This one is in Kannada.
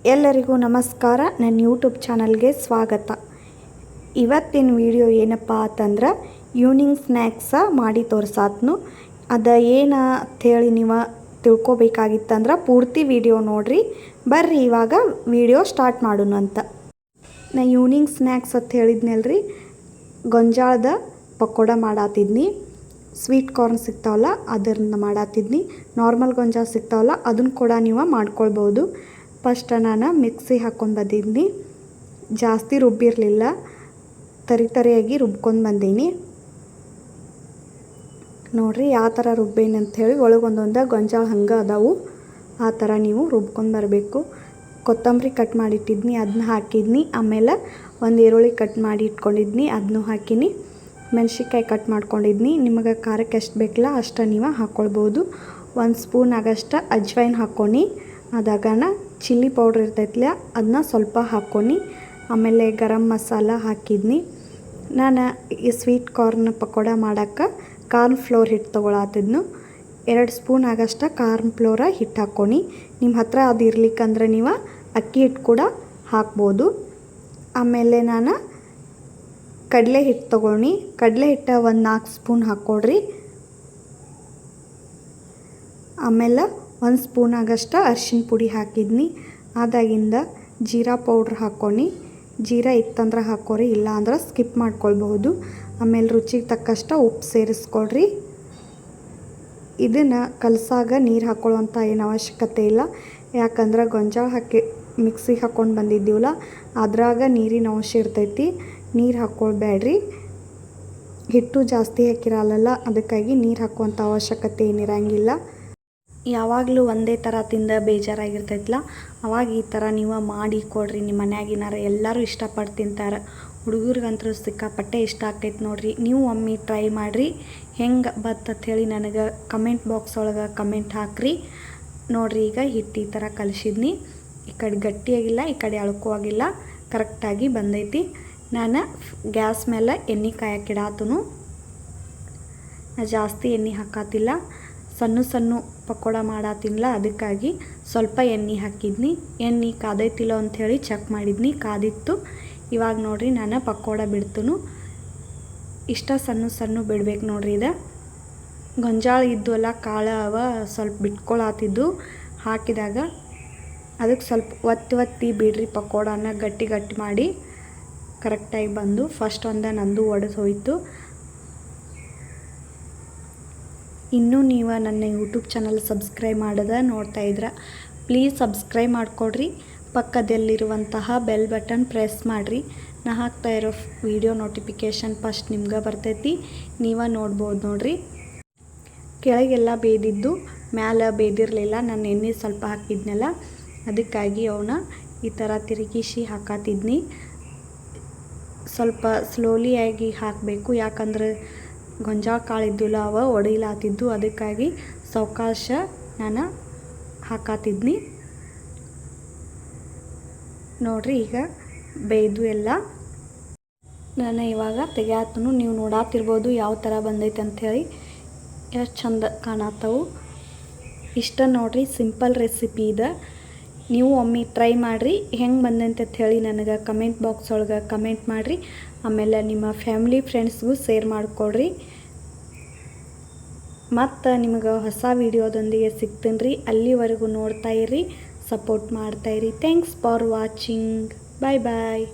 ಎಲ್ಲರಿಗೂ ನಮಸ್ಕಾರ. ನನ್ನ ಯೂಟ್ಯೂಬ್ ಚಾನಲ್ಗೆ ಸ್ವಾಗತ. ಇವತ್ತಿನ ವಿಡಿಯೋ ಏನಪ್ಪ ಅಂತಂದ್ರೆ ಈವ್ನಿಂಗ್ ಸ್ನ್ಯಾಕ್ಸ ಮಾಡಿ ತೋರ್ಸಾತ್ನು. ಅದು ಏನು ಅಂಥೇಳಿ ನೀವು ತಿಳ್ಕೊಬೇಕಾಗಿತ್ತಂದ್ರೆ ಪೂರ್ತಿ ವಿಡಿಯೋ ನೋಡ್ರಿ. ಬರ್ರಿ ಇವಾಗ ವಿಡಿಯೋ ಸ್ಟಾರ್ಟ್ ಮಾಡೋಣ ಅಂತ. ನಾ ಈವ್ನಿಂಗ್ ಸ್ನ್ಯಾಕ್ಸ್ ಅಂತ ಹೇಳಿದ್ನಲ್ರಿ, ಗೊಂಜಾಳದ ಪಕೋಡ ಮಾಡಾತಿದ್ನಿ. ಸ್ವೀಟ್ ಕಾರ್ನ್ ಸಿಗ್ತಾವಲ್ಲ ಅದರಿಂದ ಮಾಡಾತಿದ್ನಿ. ನಾರ್ಮಲ್ ಗೊಂಜಾಳ ಸಿಗ್ತಾವಲ್ಲ ಅದನ್ನು ಕೂಡ ನೀವು ಮಾಡ್ಕೊಳ್ಬೋದು. ಫಸ್ಟ್ ನಾನು ಮಿಕ್ಸಿ ಹಾಕ್ಕೊಂಡು ಬಂದಿದ್ನಿ. ಜಾಸ್ತಿ ರುಬ್ಬಿರಲಿಲ್ಲ, ತರಿಯಾಗಿ ರುಬ್ಕೊಂಡು ಬಂದೀನಿ. ನೋಡಿರಿ ಯಾವ ಥರ ರುಬ್ಬೇನಿ ಅಂಥೇಳಿ. ಒಳಗೊಂದೊಂದು ಗೊಂಜಾಳ ಹಂಗೆ ಅದಾವು, ಆ ಥರ ನೀವು ರುಬ್ಕೊಂಡು ಬರಬೇಕು. ಕೊತ್ತಂಬರಿ ಕಟ್ ಮಾಡಿಟ್ಟಿದ್ನಿ, ಅದನ್ನ ಹಾಕಿದ್ನಿ. ಆಮೇಲೆ ಒಂದು ಈರುಳ್ಳಿ ಕಟ್ ಮಾಡಿ ಇಟ್ಕೊಂಡಿದ್ನಿ, ಅದನ್ನೂ ಹಾಕಿನಿ. ಮೆಣಸಿನ್ಕಾಯಿ ಕಟ್ ಮಾಡ್ಕೊಂಡಿದ್ನಿ. ನಿಮಗೆ ಖಾರಕ್ಕೆ ಎಷ್ಟು ಬೇಕಲ್ಲ ಅಷ್ಟು ನೀವು ಹಾಕ್ಕೊಳ್ಬೋದು. 1 ಸ್ಪೂನ್ ಆಗಷ್ಟು ಅಜ್ವೈನ್ ಹಾಕ್ಕೊಂಡು, ಅದಾಗಣ ಚಿಲ್ಲಿ ಪೌಡ್ರ್ ಇರ್ತೈತಿಲ್ಲ ಅದನ್ನ ಸ್ವಲ್ಪ ಹಾಕ್ಕೊಂಡು, ಆಮೇಲೆ ಗರಂ ಮಸಾಲ ಹಾಕಿದ್ನಿ. ನಾನು ಈ ಸ್ವೀಟ್ ಕಾರ್ನ್ ಪಕೋಡ ಮಾಡೋಕ್ಕೆ ಕಾರ್ನ್ ಫ್ಲೋರ್ ಹಿಟ್ಟು ತೊಗೊಳತ್ತಿದ್ನು. 2 ಸ್ಪೂನ್ ಆಗಷ್ಟು ಕಾರ್ನ್ ಫ್ಲೋರ ಹಿಟ್ಟು ಹಾಕ್ಕೊಂಡು, ನಿಮ್ಮ ಹತ್ರ ಅದು ಇರ್ಲಿಕ್ಕಂದ್ರೆ ನೀವು ಅಕ್ಕಿ ಹಿಟ್ಟು ಕೂಡ ಹಾಕ್ಬೋದು. ಆಮೇಲೆ ನಾನು ಕಡಲೆ ಹಿಟ್ಟು ತೊಗೊಂಡು, ಕಡಲೆ ಹಿಟ್ಟು ಒಂದು 4 ಸ್ಪೂನ್ ಹಾಕ್ಕೊಡ್ರಿ. ಆಮೇಲೆ 1 ಸ್ಪೂನ್ ಆಗಷ್ಟು ಅರಿಶಿನ ಪುಡಿ ಹಾಕಿದ್ನಿ. ಅದಾಗಿಂದ ಜೀರಾ ಪೌಡ್ರ್ ಹಾಕ್ಕೊಂಡು, ಜೀರಾ ಇತ್ತಂದ್ರೆ ಹಾಕ್ಕೊರಿ, ಇಲ್ಲ ಅಂದ್ರೆ ಸ್ಕಿಪ್ ಮಾಡ್ಕೊಳ್ಬಹುದು. ಆಮೇಲೆ ರುಚಿಗೆ ತಕ್ಕಷ್ಟು ಉಪ್ಪು ಸೇರಿಸ್ಕೊಳ್ರಿ. ಇದನ್ನು ಕಲಸಾಗ ನೀರು ಹಾಕ್ಕೊಳ್ಳೋವಂಥ ಏನು ಅವಶ್ಯಕತೆ ಇಲ್ಲ, ಯಾಕಂದ್ರೆ ಗೊಂಜಾಳ ಹಾಕಿ ಮಿಕ್ಸಿಗೆ ಹಾಕ್ಕೊಂಡು ಬಂದಿದ್ದೀವಲ್ಲ ಅದ್ರಾಗ ನೀರಿನ ಅಂಶ ಇರ್ತೈತಿ. ನೀರು ಹಾಕ್ಕೊಳ್ಬೇಡ್ರಿ. ಹಿಟ್ಟು ಜಾಸ್ತಿ ಹಾಕಿರಲ್ಲ, ಅದಕ್ಕಾಗಿ ನೀರು ಹಾಕುವಂಥ ಅವಶ್ಯಕತೆ ಏನಿರಂಗಿಲ್ಲ. ಯಾವಾಗಲೂ ಒಂದೇ ಥರ ತಿಂದ ಬೇಜಾರಾಗಿರ್ತೈತಲ್ಲ, ಅವಾಗ ಈ ಥರ ನೀವು ಮಾಡಿ ಕೊಡ್ರಿ. ನಿಮ್ಮ ಮನ್ಯಾಗಿನಾರ ಎಲ್ಲರೂ ಇಷ್ಟಪಟ್ಟು ತಿಂತಾರೆ. ಹುಡುಗರಿಗಂತೂ ಸಿಕ್ಕಾಪಟ್ಟೆ ಇಷ್ಟ ಆಗ್ತೈತೆ ನೋಡಿರಿ. ನೀವು ಒಮ್ಮೆ ಟ್ರೈ ಮಾಡಿರಿ. ಹೆಂಗೆ ಬರ್ತಂತ ಹೇಳಿ ನನಗೆ ಕಮೆಂಟ್ ಬಾಕ್ಸ್ ಒಳಗೆ ಕಮೆಂಟ್ ಹಾಕ್ರಿ. ನೋಡಿರಿ, ಈಗ ಹಿಟ್ಟು ಈ ಥರ ಕಲಿಸಿದ್ನಿ. ಈ ಕಡೆ ಗಟ್ಟಿಯಾಗಿಲ್ಲ, ಈ ಕಡೆ ಅಳ್ಕೋ ಆಗಿಲ್ಲ, ಕರೆಕ್ಟಾಗಿ ಬಂದೈತಿ. ನಾನು ಗ್ಯಾಸ್ ಮೇಲೆ ಎಣ್ಣೆ ಕಾಯಕ್ಕಿಡಾತನು. ಜಾಸ್ತಿ ಎಣ್ಣೆ ಹಾಕಾತಿಲ್ಲ, ಸಣ್ಣ ಪಕೋಡ ಮಾಡಾತಿಲ್ಲ, ಅದಕ್ಕಾಗಿ ಸ್ವಲ್ಪ ಎಣ್ಣೆ ಹಾಕಿದ್ನಿ. ಎಣ್ಣೆ ಕಾದೈತಿಲ್ಲ ಅಂಥೇಳಿ ಚೆಕ್ ಮಾಡಿದ್ನಿ, ಕಾದಿತ್ತು. ಇವಾಗ ನೋಡಿರಿ ನಾನು ಪಕೋಡ ಬಿಡ್ತನು. ಇಷ್ಟ ಸಣ್ಣ ಬಿಡ್ಬೇಕು ನೋಡಿರಿ. ಇದು ಗೊಂಜಾಳ ಇದ್ದು ಅಲ್ಲ, ಕಾಳು ಅವ ಸ್ವಲ್ಪ ಬಿಟ್ಕೊಳತ್ತಿದ್ದು. ಹಾಕಿದಾಗ ಅದಕ್ಕೆ ಸ್ವಲ್ಪ ಒತ್ತಿ ಬಿಡ್ರಿ. ಪಕೋಡನ ಗಟ್ಟಿ ಮಾಡಿ ಕರೆಕ್ಟಾಗಿ ಬಂದು ಫಸ್ಟ್ ನಂದು ಒಡೆದು ಹೋಯಿತು. ಇನ್ನೂ ನೀವು ನನ್ನ ಯೂಟ್ಯೂಬ್ ಚಾನಲ್ ಸಬ್ಸ್ಕ್ರೈಬ್ ಮಾಡೋದ ನೋಡ್ತಾ ಇದ್ರೆ ಪ್ಲೀಸ್ ಸಬ್ಸ್ಕ್ರೈಬ್ ಮಾಡಿಕೊಡ್ರಿ. ಪಕ್ಕದಲ್ಲಿರುವಂತಹ ಬೆಲ್ ಬಟನ್ ಪ್ರೆಸ್ ಮಾಡಿರಿ. ನಾ ಹಾಕ್ತಾ ಇರೋ ವಿಡಿಯೋ ನೋಟಿಫಿಕೇಷನ್ ಫಸ್ಟ್ ನಿಮ್ಗೆ ಬರ್ತೈತಿ, ನೀವು ನೋಡ್ಬೋದು ನೋಡಿರಿ. ಕೆಳಗೆಲ್ಲ ಬೇದಿದ್ದು, ಮ್ಯಾಲೆ ಬೇದಿರಲಿಲ್ಲ. ನಾನು ಎಣ್ಣೆ ಸ್ವಲ್ಪ ಹಾಕಿದ್ನಲ್ಲ, ಅದಕ್ಕಾಗಿ ಅವನ್ನ ಈ ಥರ ತಿರುಗಿಸಿ ಹಾಕಾತಿದ್ನಿ. ಸ್ವಲ್ಪ ಸ್ಲೋಲಿಯಾಗಿ ಹಾಕಬೇಕು, ಯಾಕಂದ್ರೆ ಗೊಂಜಾಳ ಕಾಳಿದ್ದುಲ್ಲ ಅವ ಒಡಿಲಾತಿದ್ದು, ಅದಕ್ಕಾಗಿ ಸಾವಕಾಶ ನಾನು ಹಾಕಾತಿದ್ನಿ. ನೋಡಿರಿ, ಈಗ ಬೇಯ್ದು ಎಲ್ಲ. ನಾನು ಇವಾಗ ತೆಗ್ಯಾತನು. ನೀವು ನೋಡಾತಿರ್ಬೋದು ಯಾವ ಥರ ಬಂದೈತೆ ಅಂಥೇಳಿ. ಎಷ್ಟು ಚಂದ ಕಾಣತ್ತವು. ಇಷ್ಟ ನೋಡಿರಿ, ಸಿಂಪಲ್ ರೆಸಿಪಿ ಇದೆ. ನೀವು ಒಮ್ಮೆ ಟ್ರೈ ಮಾಡಿರಿ. ಹೆಂಗೆ ಬಂದಂತೆ ಹೇಳಿ ನನಗೆ ಕಮೆಂಟ್ ಬಾಕ್ಸ್ ಒಳಗೆ ಕಮೆಂಟ್ ಮಾಡಿರಿ. ಆಮೇಲೆ ನಿಮ್ಮ ಫ್ಯಾಮಿಲಿ ಫ್ರೆಂಡ್ಸ್ಗೂ ಶೇರ್ ಮಾಡಿಕೊಡ್ರಿ. ಮತ್ತು ನಿಮಗೆ ಹೊಸ ವಿಡಿಯೋದೊಂದಿಗೆ ಸಿಗ್ತೀನಿ ರೀ. ಅಲ್ಲಿವರೆಗೂ ನೋಡ್ತಾ ಇರಿ, ಸಪೋರ್ಟ್ ಮಾಡ್ತಾಯಿರಿ. Thanks for watching. ಬಾಯ್.